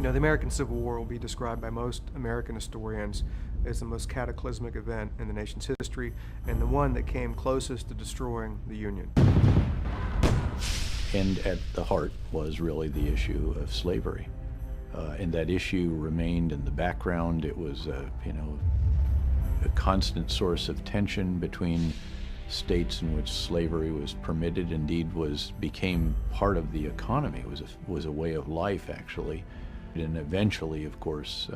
The American Civil War will be described by most American historians as the most cataclysmic event in the nation's history and the one that came closest to destroying the Union. And at the heart was really the issue of slavery. And that issue remained in the background. It was, a constant source of tension between states in which slavery was permitted, indeed became part of the economy. It was a way of life, actually. And eventually, of course,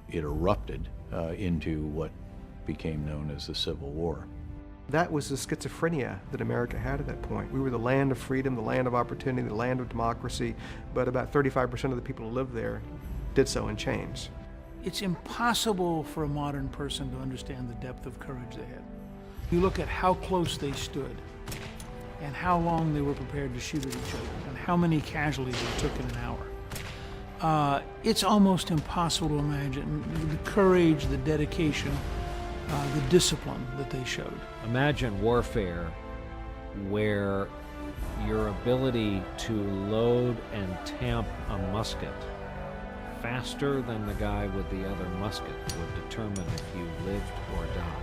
it erupted into what became known as the Civil War. That was the schizophrenia that America had at that point. We were the land of freedom, the land of opportunity, the land of democracy, but about 35% of the people who lived there did so in chains. It's impossible for a modern person to understand the depth of courage they had. You look at how close they stood and how long they were prepared to shoot at each other and how many casualties it took in an hour. It's almost impossible to imagine the courage, the dedication, the discipline that they showed. Imagine warfare where your ability to load and tamp a musket faster than the guy with the other musket would determine if you lived or died.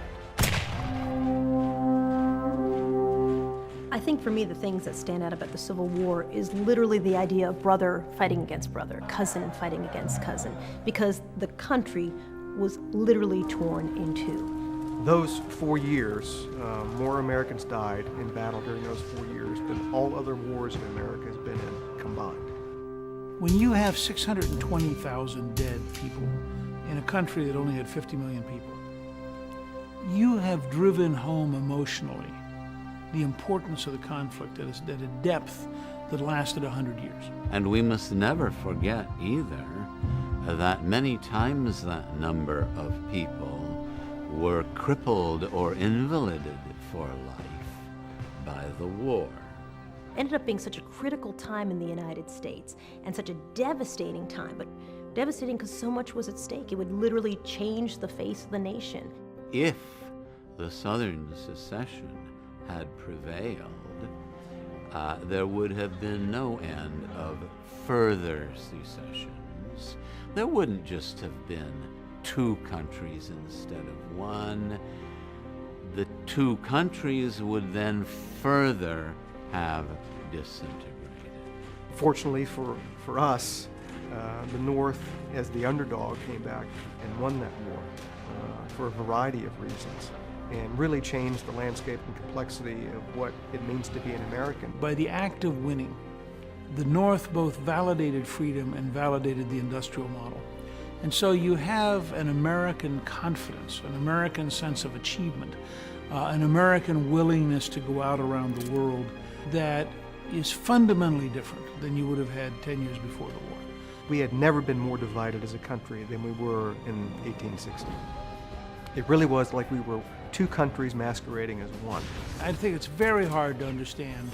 I think for me the things that stand out about the Civil War is literally the idea of brother fighting against brother, cousin fighting against cousin, because the country was literally torn in two. Those 4 years, more Americans died in battle during those 4 years than all other wars that America has been in combined. When you have 620,000 dead people in a country that only had 50 million people, you have driven home emotionally the importance of the conflict at a depth that lasted 100 years. And we must never forget either that many times that number of people were crippled or invalided for life by the war. Ended up being such a critical time in the United States and such a devastating time, but devastating because so much was at stake. It would literally change the face of the nation. If the Southern secession had prevailed, there would have been no end of further secessions. There wouldn't just have been 2 countries instead of 1. The 2 countries would then further have disintegrated. Fortunately for us, the North, as the underdog, came back and won that war for a variety of reasons, and really changed the landscape and complexity of what it means to be an American. By the act of winning, the North both validated freedom and validated the industrial model. And so you have an American confidence, an American sense of achievement, an American willingness to go out around the world that is fundamentally different than you would have had 10 years before the war. We had never been more divided as a country than we were in 1860. It really was like we were 2 countries masquerading as one. I think it's very hard to understand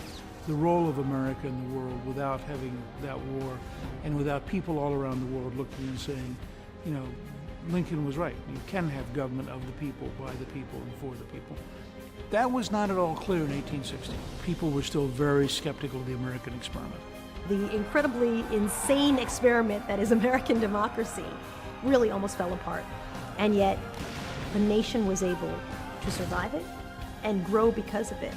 the role of America in the world without having that war and without people all around the world looking and saying, Lincoln was right. You can have government of the people, by the people, and for the people. That was not at all clear in 1860. People were still very skeptical of the American experiment. The incredibly insane experiment that is American democracy really almost fell apart. And yet, the nation was able to survive it and grow because of it.